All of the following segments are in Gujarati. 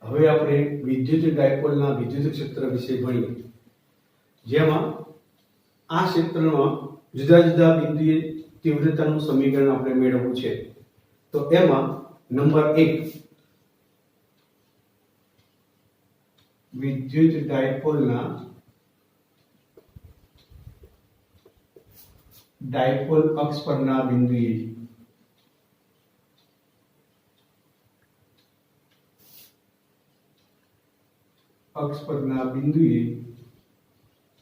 હવે આપણે વિદ્યુત ડાયપોલના વિદ્યુત ક્ષેત્ર વિશે ભણીએ, જેમાં આ ક્ષેત્રમાં જુદા જુદા બિંદુએ તીવ્રતાનું સમીકરણ આપણે મેળવવું છે. તો એમાં નંબર 1, વિદ્યુત ડાયપોલના ડાયપોલ અક્ષ પરના બિંદુએ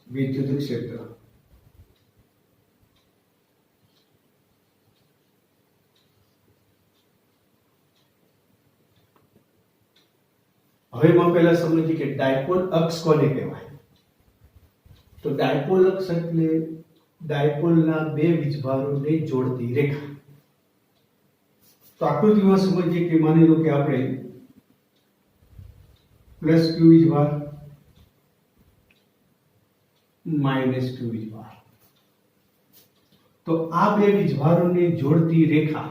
વિદ્યુત ક્ષેત્ર. હવે એમાં પહેલા સમજીએ કે ડાયપોલ અક્ષ કોને કહેવાય. તો ડાયપોલ અક્ષ એટલે ડાયપોલના બે વીજભારોને જોડતી રેખા. તો આકૃતિમાં સમજીએ કે માની લો કે આપણે પ્લસ ક્યુ વીજભાર, માઇનસ ક્યુ વીજભાર, તો આ બે વીજભારોને જોડતી રેખા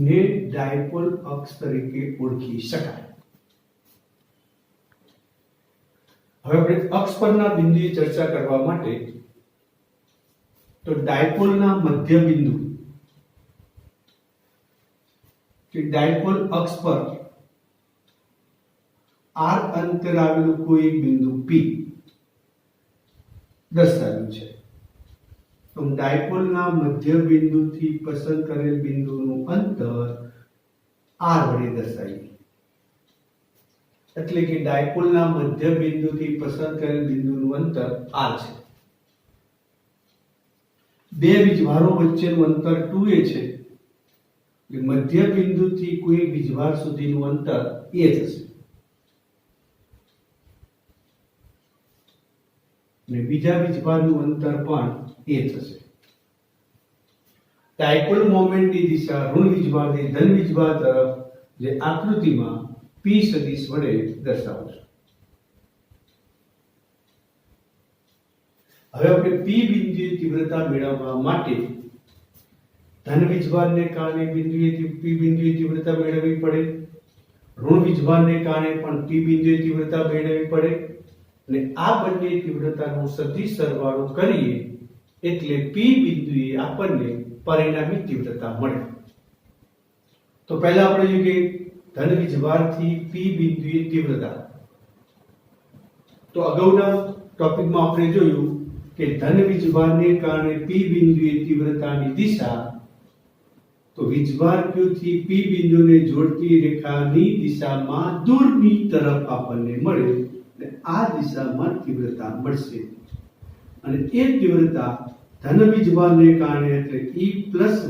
ને ડાયપોલ અક્ષ તરીકે ઓળખી શકાય. હવે આપણે અક્ષ પરના બિંદુએ ચર્ચા કરવા માટે તો ડાયપોલના મધ્ય બિંદુ કે ડાયપોલ અક્ષ પર r અંતર આવેલું કોઈ એક બિંદુ P દર્શાવ્યું છે. તો ડાયપોલના મધ્ય બિંદુથી પસંદ કરેલ બિંદુનું અંતર r વડે દર્શાવીએ. એટલે કે ડાયપોલના મધ્ય બિંદુથી પસંદ કરેલ બિંદુનું અંતર r છે. બે વીજભારો વચ્ચેનું અંતર 2a છે. એટલે મધ્ય બિંદુથી કોઈ વીજભાર સુધીનું અંતર a થશે. અને બીજા વીજભારનું અંતર પણ a થશે. ડાયપોલ મોમેન્ટની દિશા ઋણ વીજભારથી ધન વીજભાર તરફ જે આકૃતિમાં P સદિશ વડે દર્શાવશું. હવે આપણે P બિંદુએ તીવ્રતા મેળવવા માટે ધન વીજભારને કારણે P બિંદુએ તીવ્રતા મેળવવી પડે, ઋણ વીજભારને કારણે પણ P બિંદુએ તીવ્રતા મેળવવી પડે, અને આ બંને તીવ્રતાનો સદિશ સરવાળો કરીએ એટલે P બિંદુએ આપણને પરિણામી તીવ્રતા મળે. તો પહેલા આપણે જોઈએ કે ધન વીજભારથી P બિંદુએ તીવ્રતા. તો અગાઉના ટોપિકમાં આપણે જોયું કે ધન વીજભારને કારણે P બિંદુએ તીવ્રતાની દિશા તો વીજભાર Q થી P બિંદુને જોડતી રેખાની દિશામાં દૂરની તરફ આપણને મળે અને આ દિશામાં તીવ્રતા મળશે. અને એ તીવ્રતા ધન વીજભારને કારણે એટલે E+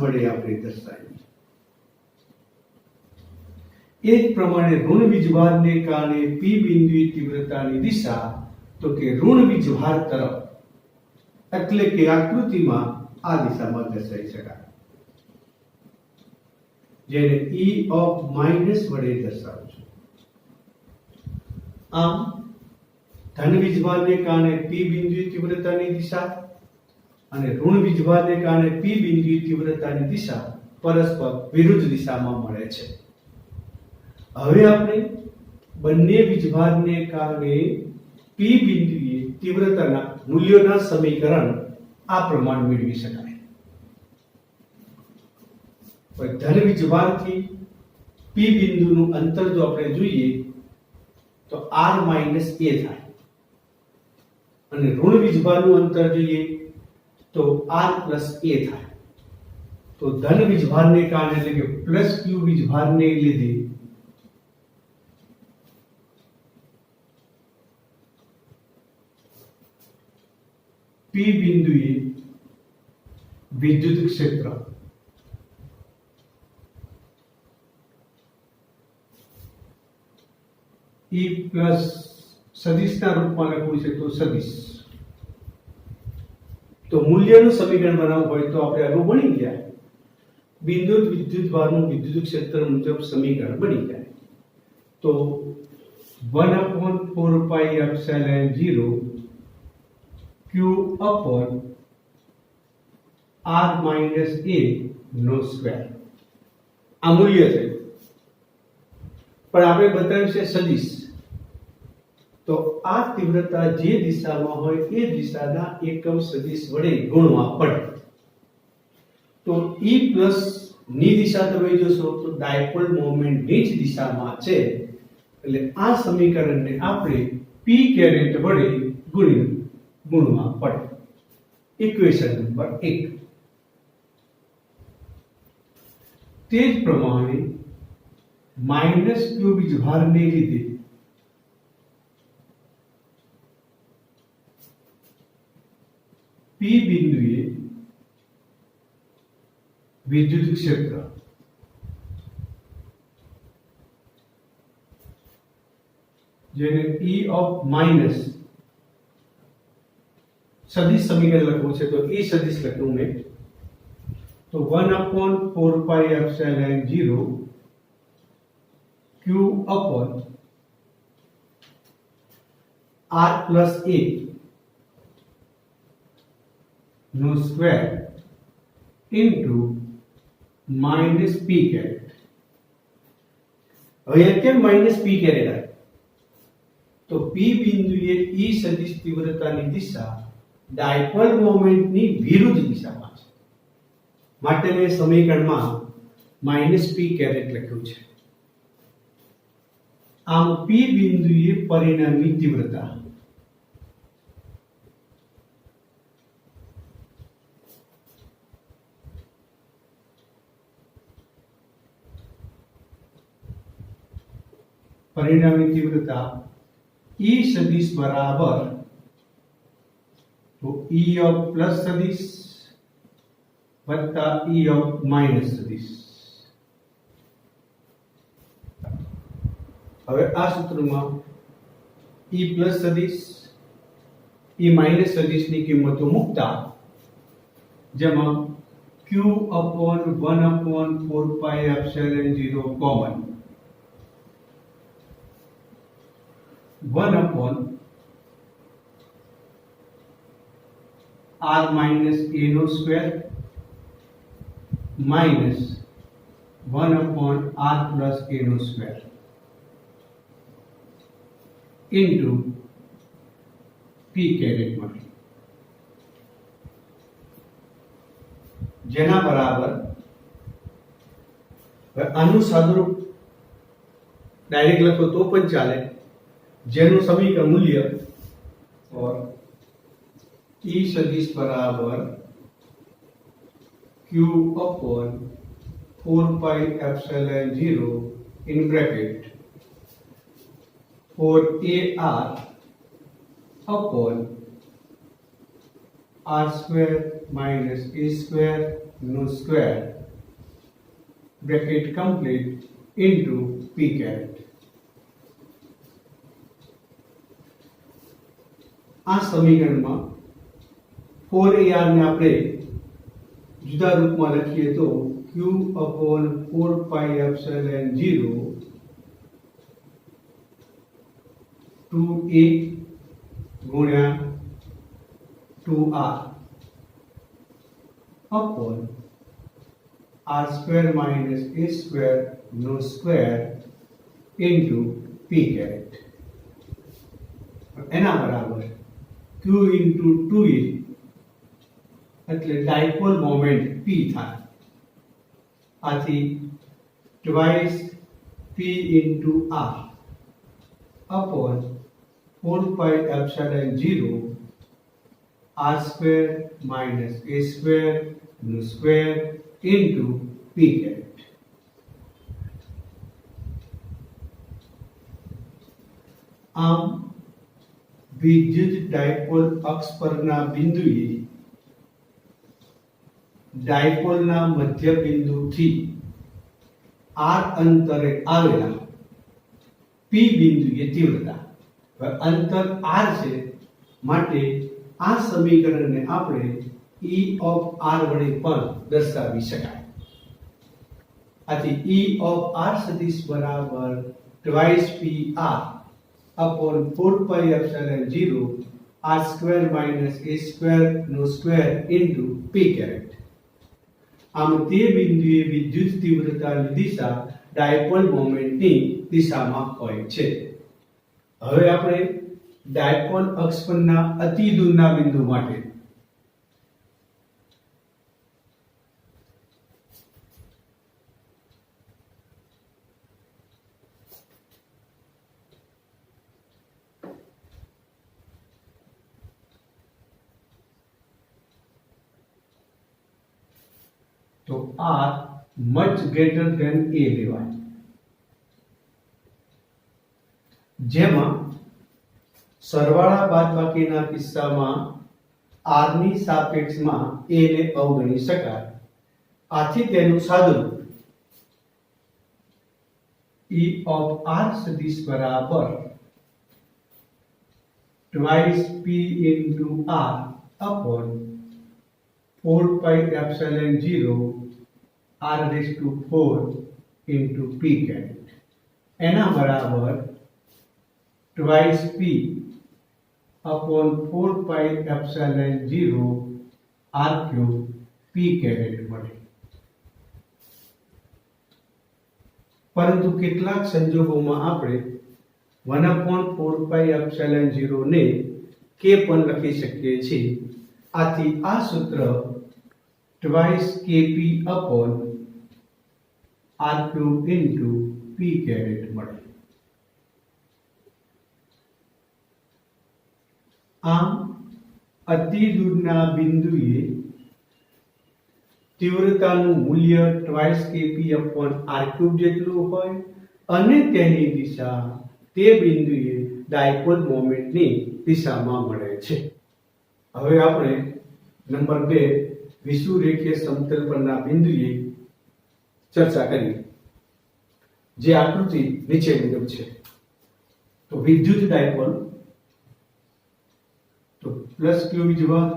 વડે આપણે દર્શાવીએ. એ જ પ્રમાણે ઋણ વીજભારને કારણે P બિંદુએ તીવ્રતાની દિશા તો કે ઋણ વીજભાર તરફ, એટલે કે આકૃતિમાં આ દિશામાં દર્શાવી શકાય, જેને E of માઇનસ વડે દર્શાવું છું. આમ ધન વીજભારને કારણે P બિંદુએ તીવ્રતાની દિશા અને ઋણ વીજભારને કારણે P બિંદુએ તીવ્રતાની દિશા પરસ્પર વિરુદ્ધ દિશામાં મળે છે. હવે આપણે બંને વીજભારને કારણે P બિંદુએ તીવ્રતાના મૂલ્યોના સમીકરણ આ પ્રમાણે મેળવી શકાય. ધન વીજભારથી P બિંદુનું અંતર જો આપણે જોઈએ તો r - a થાય, અને ઋણ વીજભારનું અંતર જોઈએ તો r + a થાય. તો ધન વીજભારને કારણે એટલે કે પ્લસ q વીજભારને લીધે P બિંદુએ વિદ્યુત ક્ષેત્ર E+ સદિશના રૂપમાં લખવું છે તો સદિશ. તો મૂલ્યનું સમીકરણ બનાવવું હોય તો આપણે અગાઉ ભણી ગયા વિદ્યુતભારનું વિદ્યુત ક્ષેત્ર મુજબ સમીકરણ બની જાય. તો 1/4πε0 Q upon r minus a નો સ્ક્વેર આ મૂલ્ય છે, પણ આપણે બતાવ્યું છે સદિશ, તો આ તીવ્રતા જે દિશામાં હોય એ દિશાના એકમ સદિશ વડે ગુણવા પડે. તો E પ્લસ ની દિશા તમે જોશો તો ડાયપોલ મોમેન્ટ ની જ દિશામાં છે, એટલે આ સમીકરણને આપણે p કેરેટ વડે ગુણવા પડે. Equation number 1. તે જ પ્રમાણે માઇનસ q વીજભારને લીધે P બિંદુએ વિદ્યુત ક્ષેત્ર જેને E ઓફ માઇનસ સદિશ સમીકરણ લખવું છે, તો E સદિશ લખ્યું મેં, તો 1/4 pi epsilon 0 q upon r plus a નો square into minus p caret. હવે કેમ માઇનસ p કેરેટ આવે? તો p બિંદુએ E સદિશ તીવ્રતાની દિશા ડાયપોલ મોમેન્ટની વિરુદ્ધ દિશામાં છે, માટે મેં સમીકરણમાં માઇનસ p કેરેટ લખ્યું છે. આમ p બિંદુએ પરિણામી તીવ્રતા E સદિશ બરાબર તો E ઓફ પ્લસ સદિશ વત્તા E ઓફ માઇનસ સદિશ. હવે આ સૂત્રમાં E પ્લસ સદિશ E માઇનસ સદિશની કિંમતો મૂકતા, જેમાં q upon 1/4 pi epsilon 0 કોમન, 1/r minus a નો square minus 1/r plus a નો સ્ક્વેર ઇન્ટુ p કેરેટ મળે, જેના બરાબર આનું સાદુરૂપ ડાયરેક્ટ લખો તો પણ ચાલે, જેનું સમીકરણ મૂલ્ય और E सदिश बराबर q upon 4 pi epsilon 0 in bracket 4ar upon r square minus a square no square bracket complete into p caret. આ સમીકરણમાં 4ar ને આપણે જુદા રૂપમાં લખીએ તો q upon 4 pi epsilon 0 2a ગુણ્યા 2r upon r square minus a square no square into p caret. એના બરાબર q into 2a એટલે ડાયપોલ મોમેન્ટ p થાય, આથી twice p into r upon 4 pi epsilon 0 r square minus a square no square into p caret. આમ વિદ્યુત ડાયપોલ અક્ષ પરના બિંદુએ ડાયપોલના મધ્ય બિંદુથી r અંતરે આવેલા p બિંદુએ તીવ્રતા, અંતર r છે, માટે આ સમીકરણને આપણે E of r વડે પણ દર્શાવી શકાય. આથી E of r સદિશ બરાબર twice pr upon 4 pi epsilon 0 r square minus a square no square into p caret. આમ તે બિંદુએ વિદ્યુત તીવ્રતાની દિશા ડાયપોલ મોમેન્ટની દિશામાં હોય છે. હવે આપણે ડાયપોલ અક્ષ પરના અતિ દૂરના બિંદુ માટે તો R much greater than A લેવાય, જેમાં સરવાળા બાદબાકીના કિસ્સામાં R ની સાપેક્ષમાં A ને અવગણી શકાય. આથી તેનું સાદુરૂપ E of R સદિશ બરાબર twice P into R upon 4 pi epsilon 0 R raised to 4 into P caret એના બરાબર twice P upon 4 pi epsilon 0 R cube P caret મળે. પરંતુ કેટલાક સંજોગોમાં આપણે 1/4 pi epsilon 0 ને k પણ લખી શકીએ છીએ. આથી આ સૂત્ર twice kp upon r cube into p caret મળે. આમ અતિ દૂરના બિંદુએ તીવ્રતાનું મૂલ્ય twice kp upon r cube જેટલું હોય અને તેની દિશા તે બિંદુએ ડાયપોલ મોમેન્ટની દિશામાં મળે છે. હવે આપણે નંબર 2 વિષુવરેખીય સમતલ પરના બિંદુએ ચર્ચા કરીએ, જે આકૃતિ નીચે મુજબ છે. તો વિદ્યુત ડાયપોલ, તો પ્લસ ક્યુ વીજભાર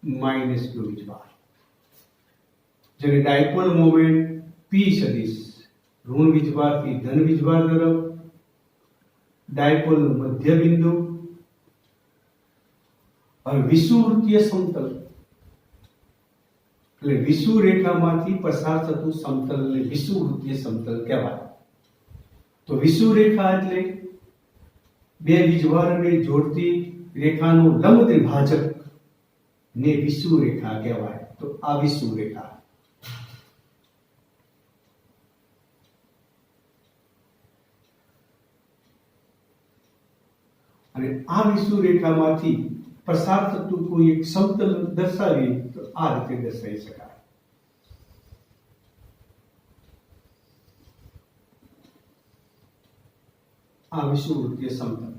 માઇનસ ક્યુ વીજભાર, જેને ડાયપોલ મોમેન્ટ P સદિશ ઋણ વીજભારથી ધન વીજભાર તરફ ડાયપોલનું મધ્ય બિંદુ. હવે વિષુવવૃત્તીય સમતલ એટલે વિષુવરેખામાંથી પસાર થતું સમતલને વિષુવવૃત્તીય સમતલ કહેવાય. તો વિષુવરેખા એટલે બે વીજભારને જોડતી રેખાનું લંબ દ્વિભાજક ને વિષુવરેખા કહેવાય. તો આ વિષુવરેખા. અને આ વિષુવરેખામાંથી પસાર થતું કોઈ એક સમતલ દર્શાવી તો આ રીતે દર્શાવી શકાય. આ વિષુવવૃત્તીય સમતલ.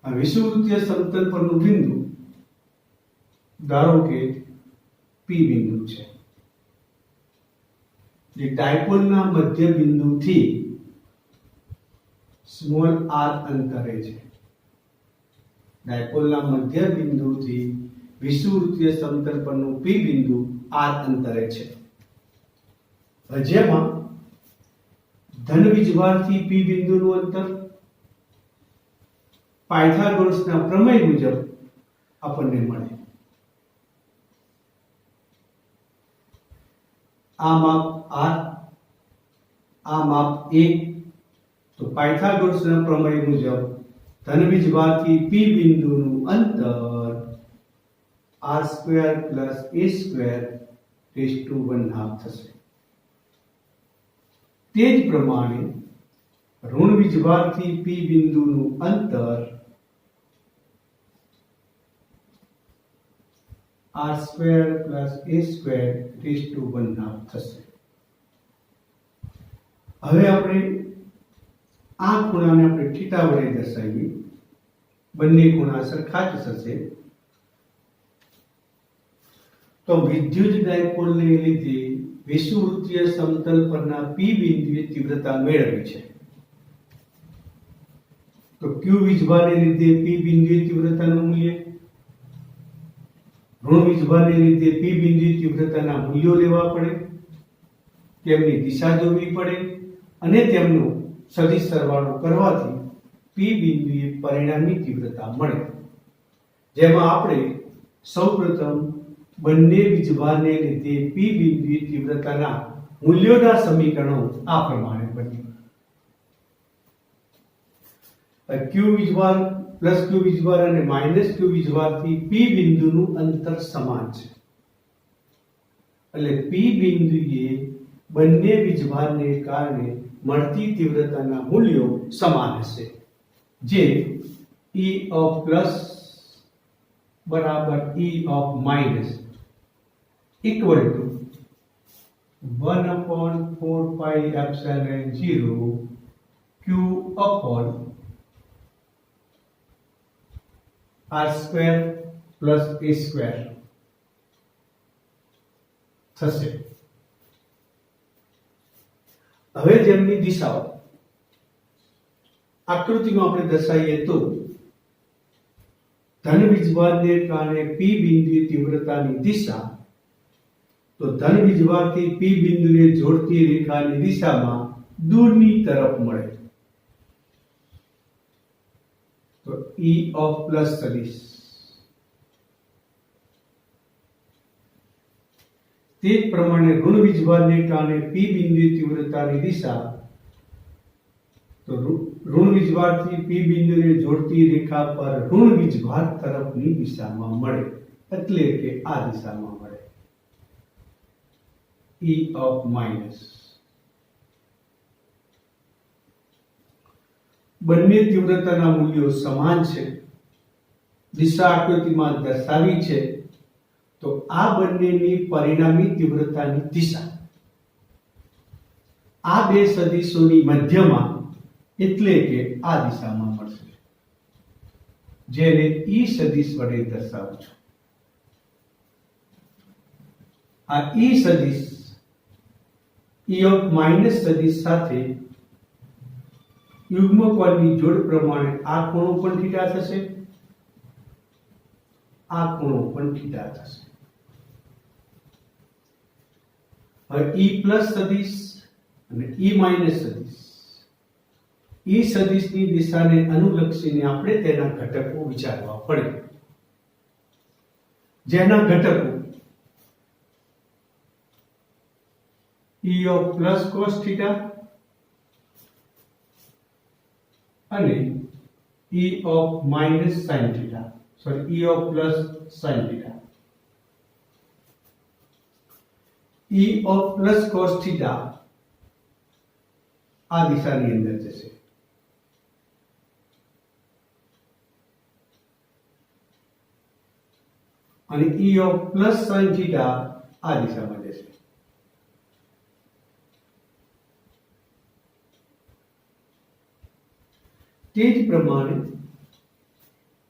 આ વિષુવવૃત્તીય સમતલ પરનું બિંદુ ધારો કે P બિંદુ છે, જે ડાયપોલના મધ્ય બિંદુથી સ્મોલ r અંતરે છે. ડાયપોલના મધ્ય બિંદુથી વિષુવવૃત્તીય સમતલ પરનું P બિંદુ r અંતરે છે. જેમાં ધન વીજભારથી P બિંદુનું અંતર પાયથાગોરસના પ્રમેય મુજબ આપણને મળે. આ માપ r, આ માપ a. તો પાયથાગોરસના પ્રમેય મુજબ ધન વીજભારથી P બિંદુનું અંતર r² + a² થશે. તે જ પ્રમાણે ઋણ વીજભારથી P બિંદુનું અંતર r² + a² થશે. હવે આપણે આ ખૂણાને આપણે થીટા વડે દર્શાવીએ. બંને ખૂણા સરખા જ થશે. તો વિદ્યુત ડાયપોલને લીધે વિષુવવૃત્તીય સમતલ પરના P બિંદુએ તીવ્રતા મેળવી છે. તો Q વીજભારને લીધે P બિંદુએ તીવ્રતાનું મૂલ્ય, ઋણ વીજભારને લીધે P બિંદુએ તીવ્રતાના મૂલ્યો લેવા પડે, તેમની દિશા જોવી પડે અને તેમનો સદિશ સરવાળો કરવાથી P બિંદુએ પરિણામી તીવ્રતા મળે. જેમાં આપણે સૌપ્રથમ બંને વીજભારને લીધે પી બિંદુએ તીવ્રતાના મૂલ્યોના સમીકરણો આ પ્રમાણે બન્યું. ક્યુ વીજભાર પ્લસ ક્યુ વીજભાર અને માઇનસ ક્યુ વીજભારથી પી બિંદુનું અંતર સમાન છે. એટલે પી બિંદુએ બંને વીજભારને કારણે મળતી તીવ્રતાના મૂલ્યો સમાન હશે, જે E of plus બરાબર E of minus equal to 1/4 pi epsilon 0 Q upon R square plus A square થશે. હવે જેમની દિશાઓ આકૃતિમાં આપણે દર્શાવીએ તો ધન વીજભારને કારણે પી બિંદુએ તીવ્રતાની દિશા તો ધન વીજભારથી પી બિંદુને જોડતી રેખાની દિશામાં દૂરની તરફ મળે તો E of plus સદિશ. તે જ પ્રમાણે ઋણ વીજભારને કારણે પી બિંદુએ તીવ્રતાની દિશા તો ઋણ વીજભારથી પી બિંદુને જોડતી રેખા પર ઋણ વીજભાર તરફની દિશામાં મળે, એટલે કે આ દિશામાં મળે E of minus. બંને તીવ્રતાના મૂલ્યો સમાન છે, દિશા આકૃતિમાં દર્શાવી છે, તો આ બંનેની પરિણામી તીવ્રતાની દિશા આ બે સદિશોની મધ્યમાં એટલે કે આ દિશામાં મળશે, જેને E સદિશ વડે દર્શાવું છું. આ E સદિશ E of minus સદિશ સાથે યુગ્મ કોણની જોડ પ્રમાણે આ ખૂણો પણ થીટા થશે, આ ખૂણો પણ થીટા થશે. હવે E પ્લસ સદિશ અને E માઇનસ સદિશ, E સદિશની દિશાને અનુલક્ષીને આપણે તેના ઘટકો વિચારવા પડે, જેના ઘટકો E of plus cos theta અને E of minus sin theta, E of plus sin theta. E of plus cos theta આ દિશાની અંદર જશે અને E of plus sin theta આ દિશામાં જશે. તે જ પ્રમાણે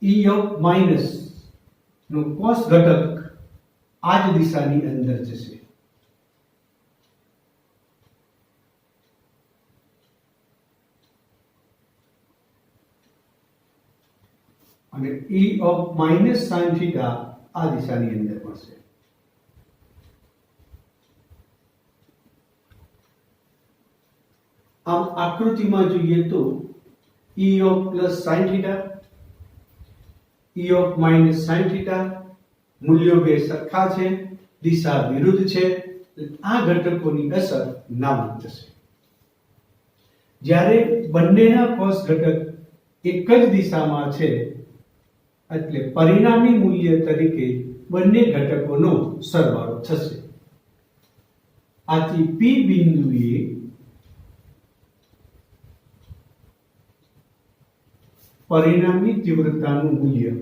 E of minus no cos ઘટક આ જ દિશાની અંદર જશે અને E of minus sin theta આ દિશાની અંદર મળશે. આમ આકૃતિમાં જોઈએ તો E of plus sin theta, E of minus sin theta મૂલ્યો બે સરખા છે, દિશા વિરુદ્ધ છે, આ ઘટકોની અસર નાબૂદ થશે. જ્યારે બંનેના cos ઘટક એક જ દિશામાં છે, એટલે પરિણામી મૂલ્ય તરીકે બંને ઘટકોનો સરવાળો થશે. આથી P બિંદુએ પરિણામી તીવ્રતાનું મૂલ્ય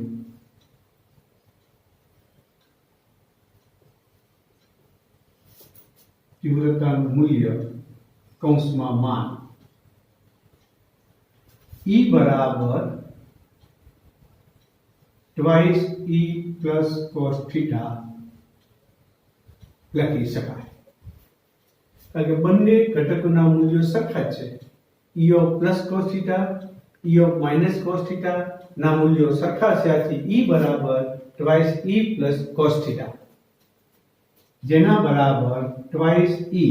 કૌંસમાં માન E બરાબર twice E plus cos theta લખી શકાય, કારણ કે બંને ઘટકોના મૂલ્યો સરખા છે. E of plus cos theta, E of minus cos theta ના મૂલ્યો સરખા છે, આથી E બરાબર twice E plus cos theta, જેના બરાબર twice E.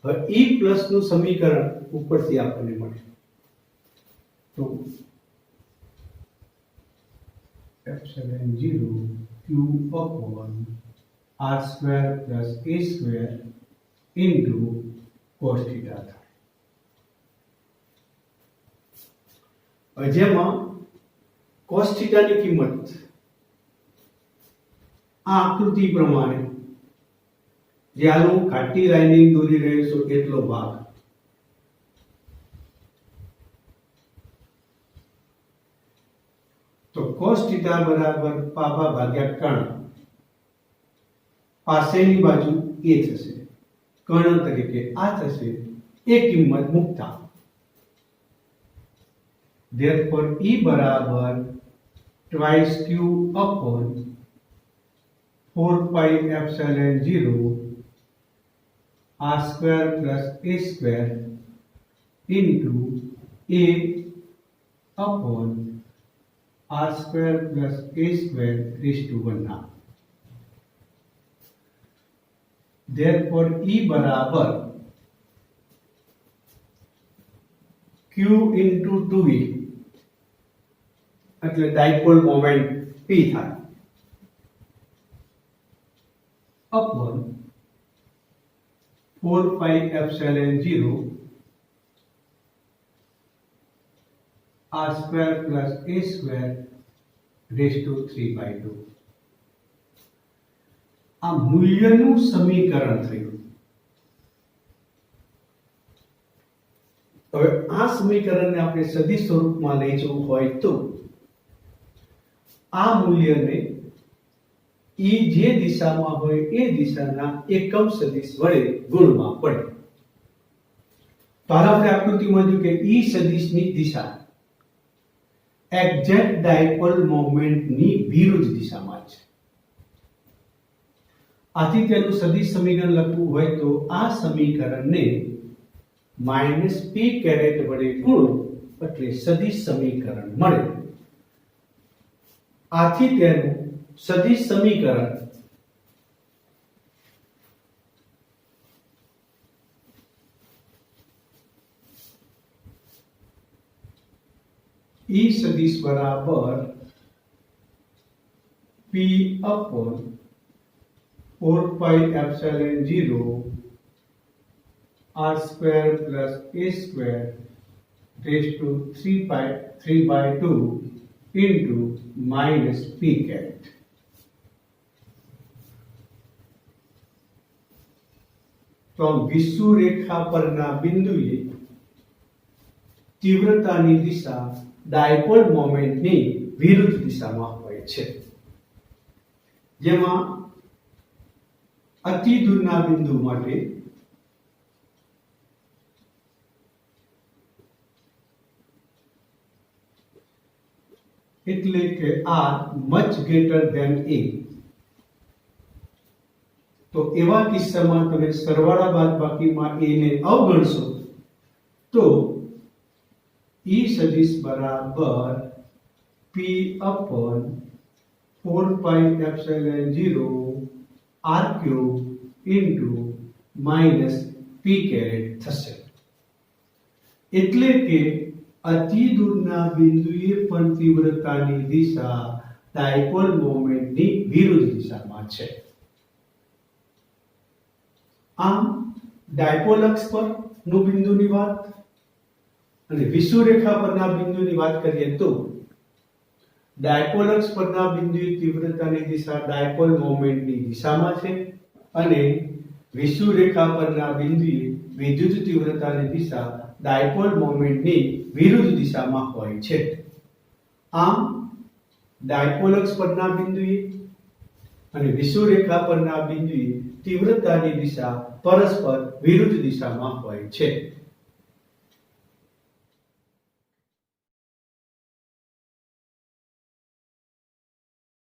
હવે E પ્લસ નું સમીકરણ ઉપરથી આપણને મળે તો epsilon 0 q upon r square plus a square into cos theta થાય. જેમાં cos theta ની કિંમત આ આકૃતિ પ્રમાણે જે આનું ઘાટી લાઈનિંગ દોરી રહ્યો છું એટલો ભાગ તો cos θ બરાબર પાપા ભાગ્યા કर्ण પાસેની બાજુ a થશે કर्ण તરીકે આ થશે એ કિંમત મુકતા therefore e બરાબર twice q upon 4 pi epsilon 0 r square plus a square into a upon r square plus a square raised to 1 half. Therefore, E बराबर Q into 2E એટલે ડાયપોલ મોમેન્ટ P થાય upon 4 pi epsilon 0 r square plus a square raised to 3/2. આ મૂલ્યનું સમીકરણ થયું. હવે આ સમીકરણને આપણે સદિશ સ્વરૂપમાં લઈ જવું હોય તો આ મૂલ્યને E જે દિશામાં હોય એ દિશાના એકમ સદિશ વડે ગુણવા પડે. તો હાલ આપણે આકૃતિમાં જોયું કે E સદિશની દિશા એક્ઝેક્ટ ડાયપોલ મોમેન્ટની વિરુદ્ધ દિશામાં છે. આથી તેનું સદિશ સમીકરણ લખવું હોય તો આ સમીકરણને -p કેરેટ વડે ગુણો એટલે સદિશ સમીકરણ મળે. આથી તેનું સદિશ સમીકરણ E સદિશ બરાબર p upon 4 pi epsilon 0 r square plus a square raised to 3/2 into minus p caret. તો વિષુવ રેખા પરના બિંદુએ તીવ્રતાની દિશા ડાયપોલ મોમેન્ટની વિરુદ્ધ દિશામાં હોય છે. જેમાં અતિ દૂરના બિંદુ માટે એટલે કે r much greater than a તો એવા કિસ્સામાં તમે સરવાળા બાદબાકીમાં a ને અવગણશો તો E સદિશ બરાબર p upon 4 pi epsilon 0 r cube into minus p caret થશે. એટલે કે અતિ દૂરના બિંદુએ પણ તીવ્રતાની દિશા ડાયપોલ મોમેન્ટની વિરુદ્ધ દિશામાં છે. આમ ડાયપોલ અક્ષ પરનું બિંદુની વાત અને વિષુવ રેખા પરના બિંદુની વાત કરીએ તો ડાયપોલ અક્ષ પરના બિંદુએ તીવ્રતાની દિશા ડાયપોલ મોમેન્ટની દિશામાં છે અને વિષુવ રેખા પરના બિંદુએ વિદ્યુત તીવ્રતાની દિશા ડાયપોલ મોમેન્ટની વિરુદ્ધ દિશામાં હોય છે. આમ ડાયપોલ અક્ષ પરના બિંદુએ અને વિષુવ રેખા પરના બિંદુએ તીવ્રતાની દિશા પરસ્પર વિરુદ્ધ દિશામાં હોય છે.